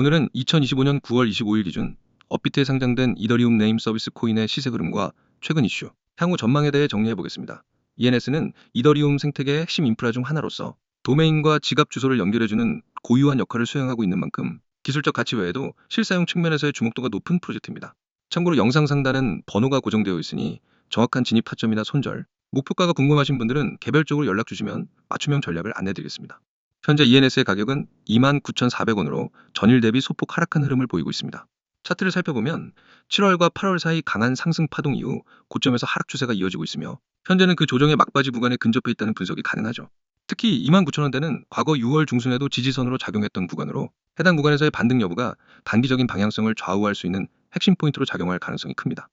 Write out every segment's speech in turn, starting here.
오늘은 2025년 9월 25일 기준 업비트에 상장된 이더리움 네임 서비스 코인의 시세 흐름과 최근 이슈, 향후 전망에 대해 정리해 보겠습니다. ENS는 이더리움 생태계의 핵심 인프라 중 하나로서 도메인과 지갑 주소를 연결해주는 고유한 역할을 수행하고 있는 만큼 기술적 가치 외에도 실사용 측면에서의 주목도가 높은 프로젝트입니다. 참고로 영상 상단은 번호가 고정되어 있으니 정확한 진입 타점이나 손절, 목표가가 궁금하신 분들은 개별적으로 연락 주시면 맞춤형 전략을 안내드리겠습니다. 현재 ENS의 가격은 29,400원으로 전일 대비 소폭 하락한 흐름을 보이고 있습니다. 차트를 살펴보면 7월과 8월 사이 강한 상승 파동 이후 고점에서 하락 추세가 이어지고 있으며 현재는 그 조정의 막바지 구간에 근접해 있다는 분석이 가능하죠. 특히 29,000원대는 과거 6월 중순에도 지지선으로 작용했던 구간으로 해당 구간에서의 반등 여부가 단기적인 방향성을 좌우할 수 있는 핵심 포인트로 작용할 가능성이 큽니다.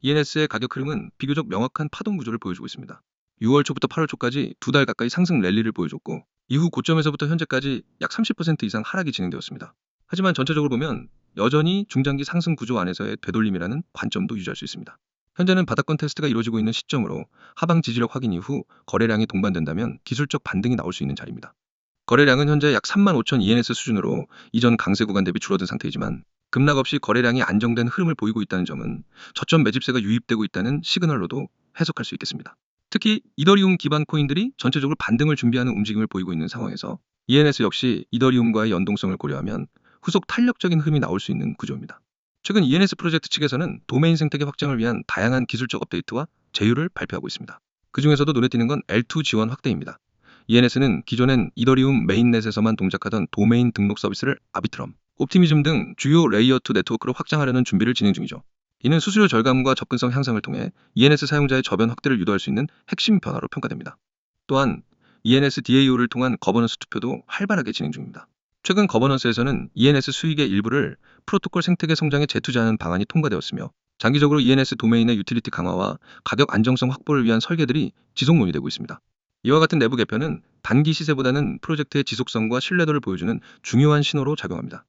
ENS의 가격 흐름은 비교적 명확한 파동 구조를 보여주고 있습니다. 6월 초부터 8월 초까지 두 달 가까이 상승 랠리를 보여줬고 이후 고점에서부터 현재까지 약 30% 이상 하락이 진행되었습니다. 하지만 전체적으로 보면 여전히 중장기 상승 구조 안에서의 되돌림이라는 관점도 유지할 수 있습니다. 현재는 바닥권 테스트가 이루어지고 있는 시점으로 하방 지지력 확인 이후 거래량이 동반된다면 기술적 반등이 나올 수 있는 자리입니다. 거래량은 현재 약 35,000 ENS 수준으로 이전 강세 구간 대비 줄어든 상태이지만 급락 없이 거래량이 안정된 흐름을 보이고 있다는 점은 저점 매집세가 유입되고 있다는 시그널로도 해석할 수 있겠습니다. 특히 이더리움 기반 코인들이 전체적으로 반등을 준비하는 움직임을 보이고 있는 상황에서 ENS 역시 이더리움과의 연동성을 고려하면 후속 탄력적인 흐름이 나올 수 있는 구조입니다. 최근 ENS 프로젝트 측에서는 도메인 생태계 확장을 위한 다양한 기술적 업데이트와 제휴를 발표하고 있습니다. 그 중에서도 눈에 띄는 건 L2 지원 확대입니다. ENS는 기존엔 이더리움 메인넷에서만 동작하던 도메인 등록 서비스를 아비트럼, 옵티미즘 등 주요 레이어2 네트워크로 확장하려는 준비를 진행 중이죠. 이는 수수료 절감과 접근성 향상을 통해 ENS 사용자의 저변 확대를 유도할 수 있는 핵심 변화로 평가됩니다. 또한 ENS DAO를 통한 거버넌스 투표도 활발하게 진행 중입니다. 최근 거버넌스에서는 ENS 수익의 일부를 프로토콜 생태계 성장에 재투자하는 방안이 통과되었으며 장기적으로 ENS 도메인의 유틸리티 강화와 가격 안정성 확보를 위한 설계들이 지속 논의되고 있습니다. 이와 같은 내부 개편은 단기 시세보다는 프로젝트의 지속성과 신뢰도를 보여주는 중요한 신호로 작용합니다.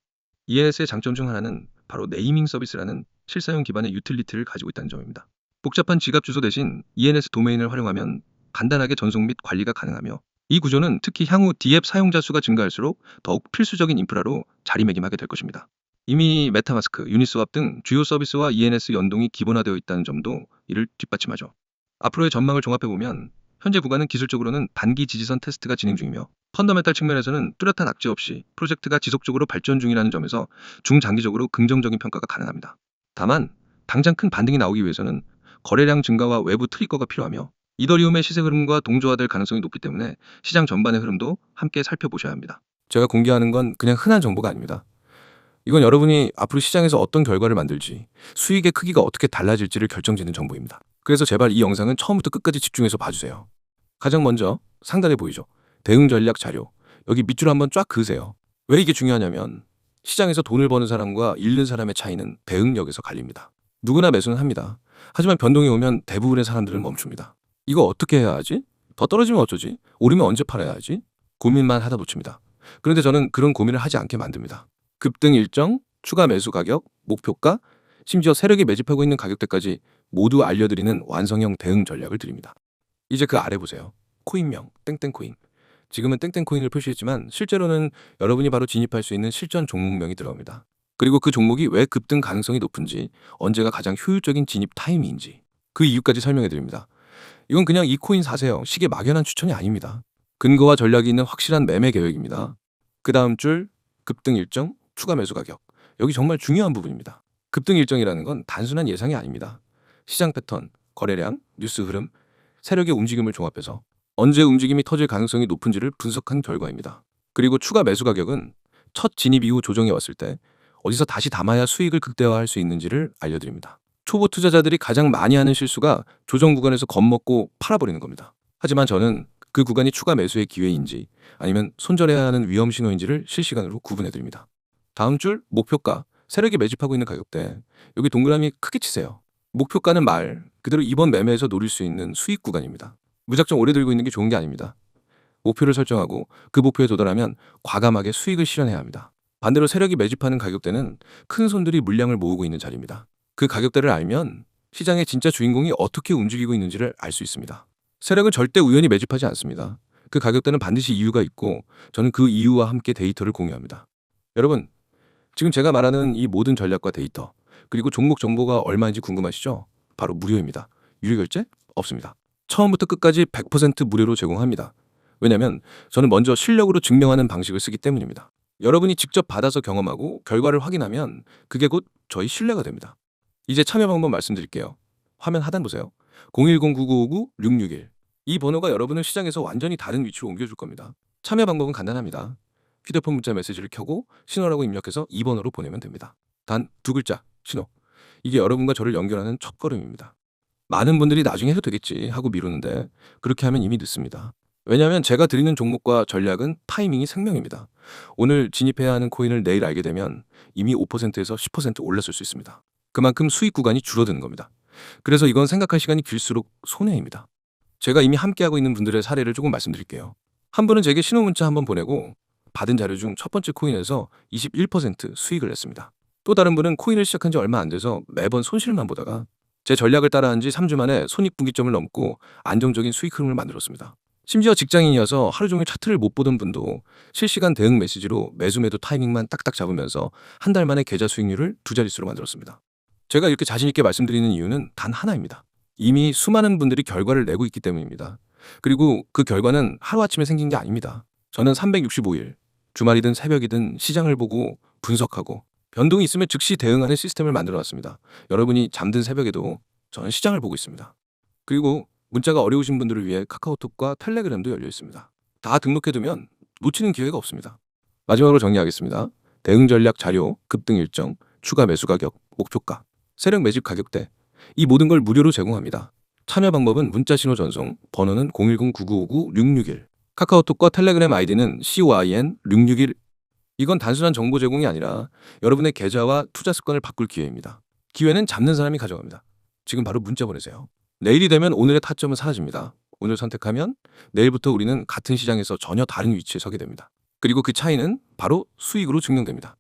ENS의 장점 중 하나는 바로 네이밍 서비스라는 실사용 기반의 유틸리티를 가지고 있다는 점입니다. 복잡한 지갑 주소 대신 ENS 도메인을 활용하면 간단하게 전송 및 관리가 가능하며 이 구조는 특히 향후 D앱 사용자 수가 증가할수록 더욱 필수적인 인프라로 자리매김하게 될 것입니다. 이미 메타마스크, 유니스왑 등 주요 서비스와 ENS 연동이 기본화되어 있다는 점도 이를 뒷받침하죠. 앞으로의 전망을 종합해보면 현재 구간은 기술적으로는 단기 지지선 테스트가 진행 중이며 펀더멘탈 측면에서는 뚜렷한 악재 없이 프로젝트가 지속적으로 발전 중이라는 점에서 중장기적으로 긍정적인 평가가 가능합니다. 다만 당장 큰 반등이 나오기 위해서는 거래량 증가와 외부 트리거가 필요하며 이더리움의 시세 흐름과 동조화될 가능성이 높기 때문에 시장 전반의 흐름도 함께 살펴보셔야 합니다. 제가 공개하는 건 그냥 흔한 정보가 아닙니다. 이건 여러분이 앞으로 시장에서 어떤 결과를 만들지, 수익의 크기가 어떻게 달라질지를 결정짓는 정보입니다. 그래서 제발 이 영상은 처음부터 끝까지 집중해서 봐주세요. 가장 먼저 상단에 보이죠? 대응 전략 자료. 여기 밑줄 한번 쫙 그으세요. 왜 이게 중요하냐면 시장에서 돈을 버는 사람과 잃는 사람의 차이는 대응력에서 갈립니다. 누구나 매수는 합니다. 하지만 변동이 오면 대부분의 사람들은 멈춥니다. 이거 어떻게 해야 하지? 더 떨어지면 어쩌지? 오르면 언제 팔아야 하지? 고민만 하다 놓칩니다. 그런데 저는 그런 고민을 하지 않게 만듭니다. 급등 일정, 추가 매수 가격, 목표가, 심지어 세력이 매집하고 있는 가격대까지 모두 알려드리는 완성형 대응 전략을 드립니다. 이제 그 아래 보세요. 코인명, 땡땡코인. 지금은 땡땡코인을 표시했지만 실제로는 여러분이 바로 진입할 수 있는 실전 종목명이 들어갑니다. 그리고 그 종목이 왜 급등 가능성이 높은지, 언제가 가장 효율적인 진입 타이밍인지 그 이유까지 설명해 드립니다. 이건 그냥 이 코인 사세요. 식의 막연한 추천이 아닙니다. 근거와 전략이 있는 확실한 매매 계획입니다. 그 다음 줄 급등 일정, 추가 매수 가격. 여기 정말 중요한 부분입니다. 급등 일정이라는 건 단순한 예상이 아닙니다. 시장 패턴, 거래량, 뉴스 흐름, 세력의 움직임을 종합해서 언제 움직임이 터질 가능성이 높은지를 분석한 결과입니다. 그리고 추가 매수 가격은 첫 진입 이후 조정이 왔을 때 어디서 다시 담아야 수익을 극대화할 수 있는지를 알려드립니다. 초보 투자자들이 가장 많이 하는 실수가 조정 구간에서 겁먹고 팔아버리는 겁니다. 하지만 저는 그 구간이 추가 매수의 기회인지 아니면 손절해야 하는 위험 신호인지를 실시간으로 구분해드립니다. 다음 줄 목표가, 세력이 매집하고 있는 가격대. 여기 동그라미 크게 치세요. 목표가는 말 그대로 이번 매매에서 노릴 수 있는 수익 구간입니다. 무작정 오래 들고 있는 게 좋은 게 아닙니다. 목표를 설정하고 그 목표에 도달하면 과감하게 수익을 실현해야 합니다. 반대로 세력이 매집하는 가격대는 큰 손들이 물량을 모으고 있는 자리입니다. 그 가격대를 알면 시장의 진짜 주인공이 어떻게 움직이고 있는지를 알 수 있습니다. 세력은 절대 우연히 매집하지 않습니다. 그 가격대는 반드시 이유가 있고 저는 그 이유와 함께 데이터를 공유합니다. 여러분, 지금 제가 말하는 이 모든 전략과 데이터, 그리고 종목 정보가 얼마인지 궁금하시죠? 바로 무료입니다. 유료 결제 없습니다. 처음부터 끝까지 100% 무료로 제공합니다. 왜냐면 저는 먼저 실력으로 증명하는 방식을 쓰기 때문입니다. 여러분이 직접 받아서 경험하고 결과를 확인하면 그게 곧 저희 신뢰가 됩니다. 이제 참여 방법 말씀드릴게요. 화면 하단 보세요. 010-9959-661. 이 번호가 여러분을 시장에서 완전히 다른 위치로 옮겨줄 겁니다. 참여 방법은 간단합니다. 휴대폰 문자 메시지를 켜고 신호라고 입력해서 2번호로 보내면 됩니다. 단 두 글자, 신호. 이게 여러분과 저를 연결하는 첫걸음입니다. 많은 분들이 나중에 해도 되겠지 하고 미루는데 그렇게 하면 이미 늦습니다. 왜냐하면 제가 드리는 종목과 전략은 타이밍이 생명입니다. 오늘 진입해야 하는 코인을 내일 알게 되면 이미 5%에서 10% 올랐을 수 있습니다. 그만큼 수익 구간이 줄어드는 겁니다. 그래서 이건 생각할 시간이 길수록 손해입니다. 제가 이미 함께하고 있는 분들의 사례를 조금 말씀드릴게요. 한 분은 제게 신호 문자 한번 보내고 받은 자료 중 첫 번째 코인에서 21% 수익을 냈습니다. 또 다른 분은 코인을 시작한 지 얼마 안 돼서 매번 손실만 보다가 제 전략을 따라한 지 3주 만에 손익분기점을 넘고 안정적인 수익 흐름을 만들었습니다. 심지어 직장인이어서 하루 종일 차트를 못 보던 분도 실시간 대응 메시지로 매수 매도 타이밍만 딱딱 잡으면서 한 달 만에 계좌 수익률을 두 자릿수로 만들었습니다. 제가 이렇게 자신 있게 말씀드리는 이유는 단 하나입니다. 이미 수많은 분들이 결과를 내고 있기 때문입니다. 그리고 그 결과는 하루아침에 생긴 게 아닙니다. 저는 365일, 주말이든 새벽이든 시장을 보고 분석하고 변동이 있으면 즉시 대응하는 시스템을 만들어 놨습니다. 여러분이 잠든 새벽에도 저는 시장을 보고 있습니다. 그리고 문자가 어려우신 분들을 위해 카카오톡과 텔레그램도 열려 있습니다. 다 등록해두면 놓치는 기회가 없습니다. 마지막으로 정리하겠습니다. 대응 전략 자료, 급등 일정, 추가 매수 가격, 목표가, 세력 매집 가격대, 이 모든 걸 무료로 제공합니다. 참여 방법은 문자 신호 전송, 번호는 010-9959-661, 카카오톡과 텔레그램 아이디는 COIN661. 이건 단순한 정보 제공이 아니라 여러분의 계좌와 투자 습관을 바꿀 기회입니다. 기회는 잡는 사람이 가져갑니다. 지금 바로 문자 보내세요. 내일이 되면 오늘의 타점은 사라집니다. 오늘 선택하면 내일부터 우리는 같은 시장에서 전혀 다른 위치에 서게 됩니다. 그리고 그 차이는 바로 수익으로 증명됩니다.